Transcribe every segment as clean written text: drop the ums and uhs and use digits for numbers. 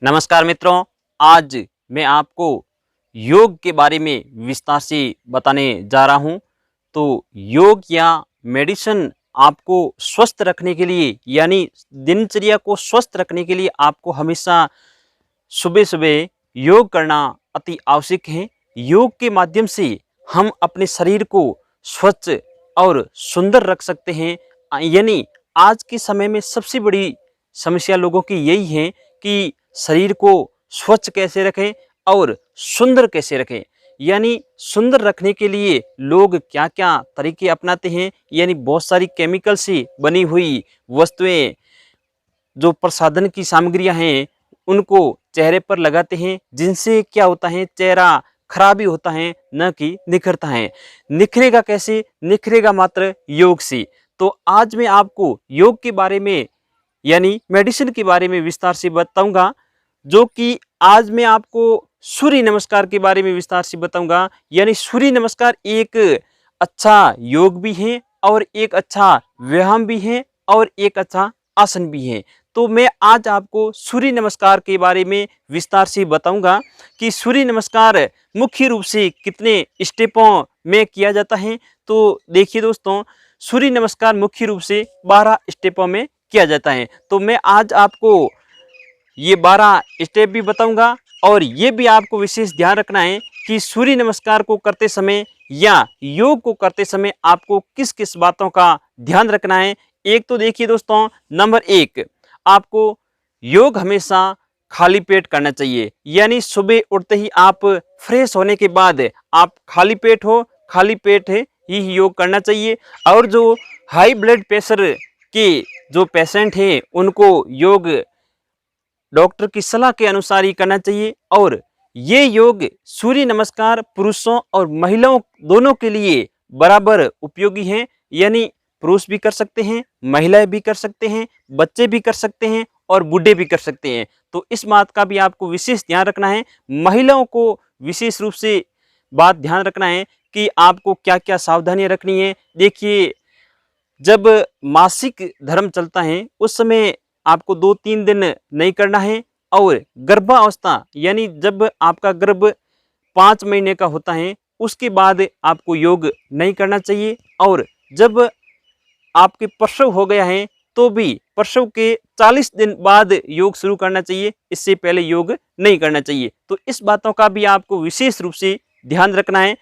नमस्कार मित्रों, आज मैं आपको योग के बारे में विस्तार से बताने जा रहा हूँ। तो योग या मेडिसिन आपको स्वस्थ रखने के लिए यानी दिनचर्या को स्वस्थ रखने के लिए आपको हमेशा सुबह-सुबह योग करना अति आवश्यक है। योग के माध्यम से हम अपने शरीर को स्वच्छ और सुंदर रख सकते हैं। यानी आज के समय में सबसे बड़ी समस्या लोगों की यही है कि शरीर को स्वच्छ कैसे रखें और सुंदर कैसे रखें। यानी सुंदर रखने के लिए लोग क्या-क्या तरीके अपनाते हैं, यानी बहुत सारी केमिकल से बनी हुई वस्तुएं, जो प्रसाधन की सामग्रियां हैं, उनको चेहरे पर लगाते हैं, जिनसे क्या होता है, चेहरा खराब ही होता है, न कि निखरता है। निखरेगा कैसे? निखरेगा मात्र योग से। तो आज मैं आपको योग के बारे में यानी मेडिसिन के बारे में विस्तार से बताऊंगा, जो कि आज मैं आपको सूर्य नमस्कार के बारे में विस्तार से बताऊंगा। यानी सूर्य नमस्कार एक अच्छा योग भी है और एक अच्छा व्यायाम भी है और एक अच्छा आसन भी है। तो मैं आज आपको सूर्य नमस्कार के बारे में विस्तार से बताऊंगा कि सूर्य नमस्कार मुख्य रूप से कितने स्टेपों में किया जाता है। तो देखिए दोस्तों, सूर्य नमस्कार मुख्य रूप से 12 स्टेपों में किया जाता है। तो मैं आज आपको ये 12 स्टेप भी बताऊंगा और ये भी आपको विशेष ध्यान रखना है कि सूर्य नमस्कार को करते समय या योग को करते समय आपको किस किस बातों का ध्यान रखना है। एक तो देखिए दोस्तों, नंबर 1, आपको योग हमेशा खाली पेट करना चाहिए। यानी सुबह उठते ही आप फ्रेश होने के बाद आप खाली पेट ही योग करना चाहिए। और जो हाई ब्लड प्रेशर के जो पेशेंट हैं, उनको योग डॉक्टर की सलाह के अनुसार ही करना चाहिए। और ये योग सूर्य नमस्कार पुरुषों और महिलाओं दोनों के लिए बराबर उपयोगी है। यानी पुरुष भी कर सकते हैं, महिलाएं भी कर सकते हैं, बच्चे भी कर सकते हैं और बूढ़े भी कर सकते हैं। तो इस बात का भी आपको विशेष ध्यान रखना है। महिलाओं को विशेष रूप से बात ध्यान रखना है कि आपको क्या क्या सावधानियां रखनी है। देखिए, जब मासिक धर्म चलता है उस समय आपको 2-3 दिन नहीं करना है। और गर्भावस्था यानी जब आपका गर्भ 5 महीने का होता है, उसके बाद आपको योग नहीं करना चाहिए। और जब आपके प्रसव हो गया है तो भी प्रसव के 40 दिन बाद योग शुरू करना चाहिए, इससे पहले योग नहीं करना चाहिए। तो इस बातों का भी आपको विशेष रूप से ध्यान रखना है।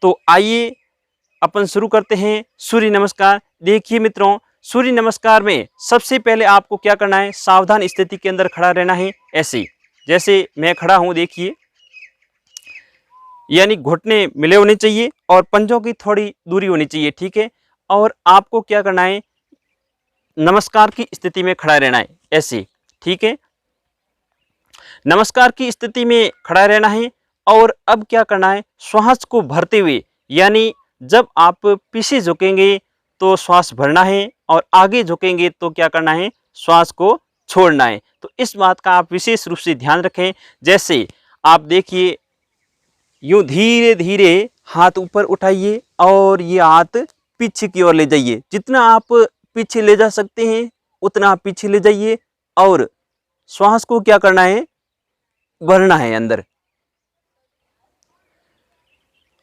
तो आइए अपन शुरू करते हैं सूर्य नमस्कार। देखिए मित्रों, सूर्य नमस्कार में सबसे पहले आपको क्या करना है, सावधान स्थिति के अंदर खड़ा रहना है। ऐसे जैसे मैं खड़ा हूं, देखिए, यानी घुटने मिले होने चाहिए और पंजों की थोड़ी दूरी होनी चाहिए, ठीक है। और आपको क्या करना है, नमस्कार की स्थिति में खड़ा रहना है, ऐसे, ठीक है। नमस्कार की स्थिति में खड़ा रहना है। और अब क्या करना है, श्वास को भरते हुए, यानी जब आप पीछे झुकेंगे तो श्वास भरना है और आगे झुकेंगे तो क्या करना है, श्वास को छोड़ना है। तो इस बात का आप विशेष रूप से ध्यान रखें। जैसे आप देखिए, यूं धीरे धीरे हाथ ऊपर उठाइए और ये हाथ पीछे की ओर ले जाइए। जितना आप पीछे ले जा सकते हैं उतना आप पीछे ले जाइए और श्वास को क्या करना है, भरना है अंदर।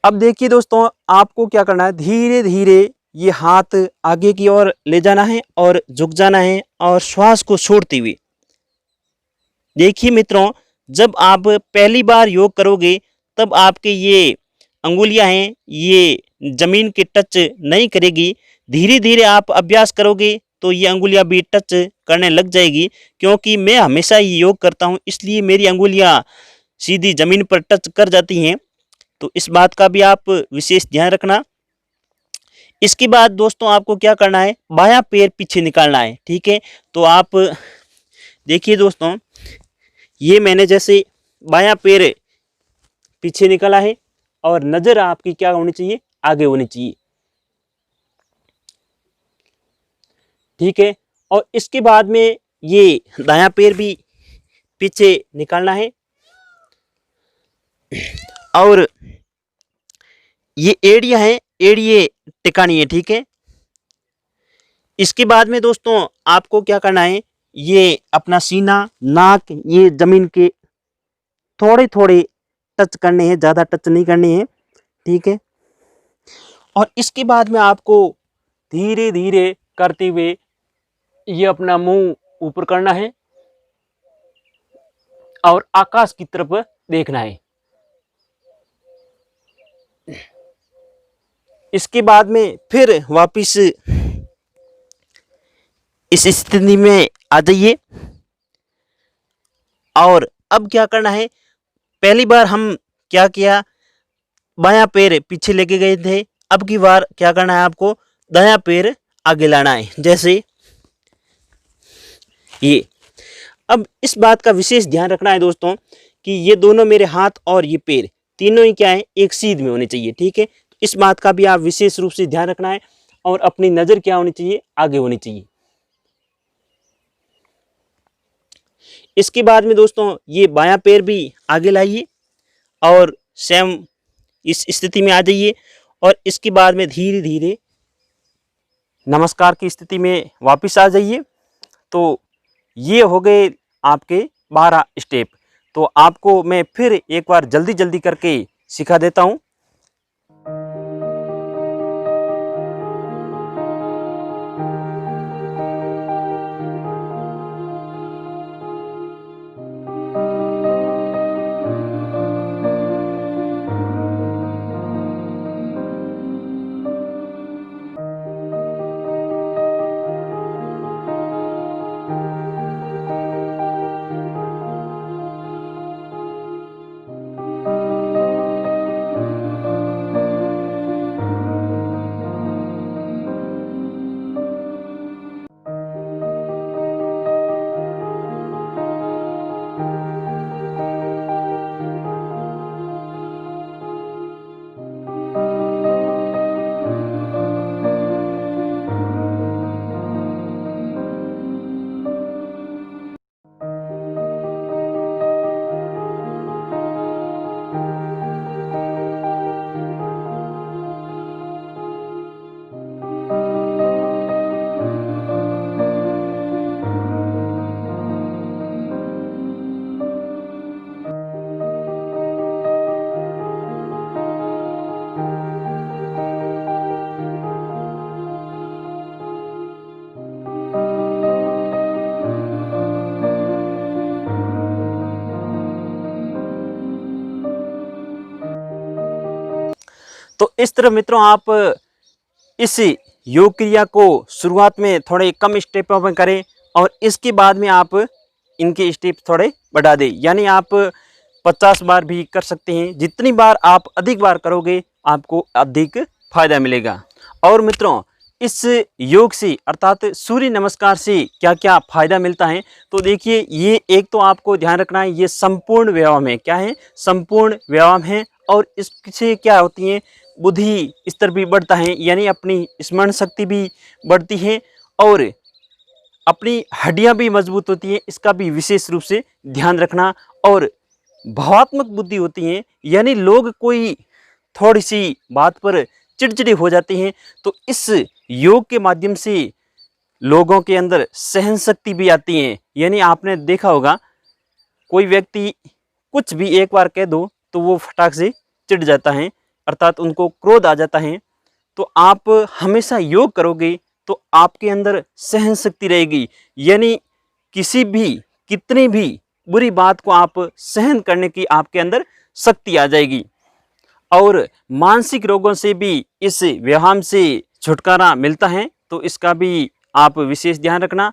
अब देखिए दोस्तों, आपको क्या करना है, धीरे धीरे ये हाथ आगे की ओर ले जाना है और झुक जाना है और श्वास को छोड़ते हुए। देखिए मित्रों, जब आप पहली बार योग करोगे तब आपके ये अंगुलियां हैं, ये जमीन के टच नहीं करेगी। धीरे धीरे आप अभ्यास करोगे तो ये अंगुलियां भी टच करने लग जाएगी। क्योंकि मैं हमेशा ही योग करता हूं, इसलिए मेरी अंगुलियां सीधी जमीन पर टच कर जाती हैं। तो इस बात का भी आप विशेष ध्यान रखना। इसके बाद दोस्तों, आपको क्या करना है, बायां पैर पीछे निकालना है, ठीक है। तो आप देखिए दोस्तों, ये मैंने जैसे बायां पैर पीछे निकाला है और नजर आपकी क्या होनी चाहिए, आगे होनी चाहिए, ठीक है। और इसके बाद में ये दायां पैर भी पीछे निकालना है और ये एड़ियां हैं, एड़िए टिकानी है, ठीक है। इसके बाद में दोस्तों, आपको क्या करना है, ये अपना सीना, नाक, ये जमीन के थोड़े थोड़े टच करने हैं, ज़्यादा टच नहीं करने हैं, ठीक है। और इसके बाद में आपको धीरे धीरे करते हुए ये अपना मुंह ऊपर करना है और आकाश की तरफ देखना है। इसके बाद में फिर वापिस इस स्थिति में आ जाइए। और अब क्या करना है, पहली बार हम क्या किया, बायां पैर पीछे लेके गए थे, अब की बार क्या करना है, आपको दायां पैर आगे लाना है, जैसे ये। अब इस बात का विशेष ध्यान रखना है दोस्तों कि ये दोनों मेरे हाथ और ये पैर तीनों ही क्या है, एक सीध में होने चाहिए, ठीक है। इस बात का भी आप विशेष रूप से ध्यान रखना है। और अपनी नजर क्या होनी चाहिए, आगे होनी चाहिए। इसके बाद में दोस्तों ये बायां पैर भी आगे लाइए और सेम इस स्थिति में आ जाइए। और इसके बाद में धीरे धीरे नमस्कार की स्थिति में वापस आ जाइए। तो ये हो गए आपके 12 स्टेप। तो आपको मैं फिर एक बार जल्दी जल्दी करके सिखा देता हूँ। तो इस तरह मित्रों आप इस योग क्रिया को शुरुआत में थोड़े कम स्टेपों में करें और इसके बाद में आप इनके स्टेप थोड़े बढ़ा दें। यानी आप 50 बार भी कर सकते हैं। जितनी बार आप अधिक बार करोगे आपको अधिक फायदा मिलेगा। और मित्रों इस योग से अर्थात सूर्य नमस्कार से क्या क्या फायदा मिलता है, तो देखिए ये एक तो आपको ध्यान रखना है, ये संपूर्ण व्यायाम है। क्या है? संपूर्ण व्यायाम है। और इससे क्या होती है, बुद्धि स्तर भी बढ़ता है, यानी अपनी स्मरण शक्ति भी बढ़ती है और अपनी हड्डियां भी मजबूत होती हैं। इसका भी विशेष रूप से ध्यान रखना। और भावात्मक बुद्धि होती है, यानी लोग कोई थोड़ी सी बात पर चिड़चिड़े हो जाते हैं, तो इस योग के माध्यम से लोगों के अंदर सहन शक्ति भी आती है। यानी आपने देखा होगा कोई व्यक्ति कुछ भी एक बार कह दो तो वो फटाक से चिढ़ जाता है, अर्थात उनको क्रोध आ जाता है। तो आप हमेशा योग करोगे तो आपके अंदर सहन शक्ति रहेगी, यानी किसी भी कितनी भी बुरी बात को आप सहन करने की आपके अंदर शक्ति आ जाएगी। और मानसिक रोगों से भी इस व्यायाम से छुटकारा मिलता है, तो इसका भी आप विशेष ध्यान रखना।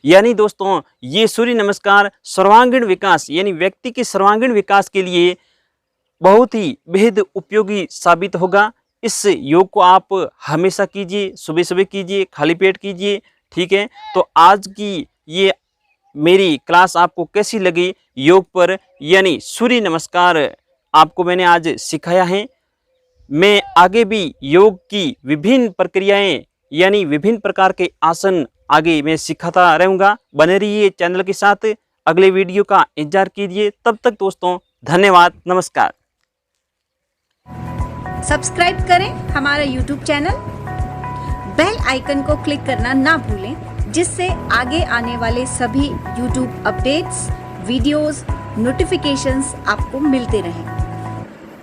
यानी दोस्तों ये सूर्य नमस्कार सर्वांगीण विकास यानी व्यक्ति के सर्वांगीण विकास के लिए बहुत ही बेहद उपयोगी साबित होगा। इस योग को आप हमेशा कीजिए, सुबह सुबह कीजिए, खाली पेट कीजिए, ठीक है। तो आज की ये मेरी क्लास आपको कैसी लगी योग पर, यानी सूर्य नमस्कार आपको मैंने आज सिखाया है। मैं आगे भी योग की विभिन्न प्रक्रियाएं यानी विभिन्न प्रकार के आसन आगे मैं सिखाता रहूँगा। बने रहिए चैनल के साथ, अगले वीडियो का इंतजार कीजिए। तब तक दोस्तों धन्यवाद, नमस्कार। सब्सक्राइब करें हमारा YouTube चैनल, बेल आइकन को क्लिक करना ना भूलें, जिससे आगे आने वाले सभी YouTube अपडेट्स, वीडियोस, नोटिफिकेशंस आपको मिलते रहें।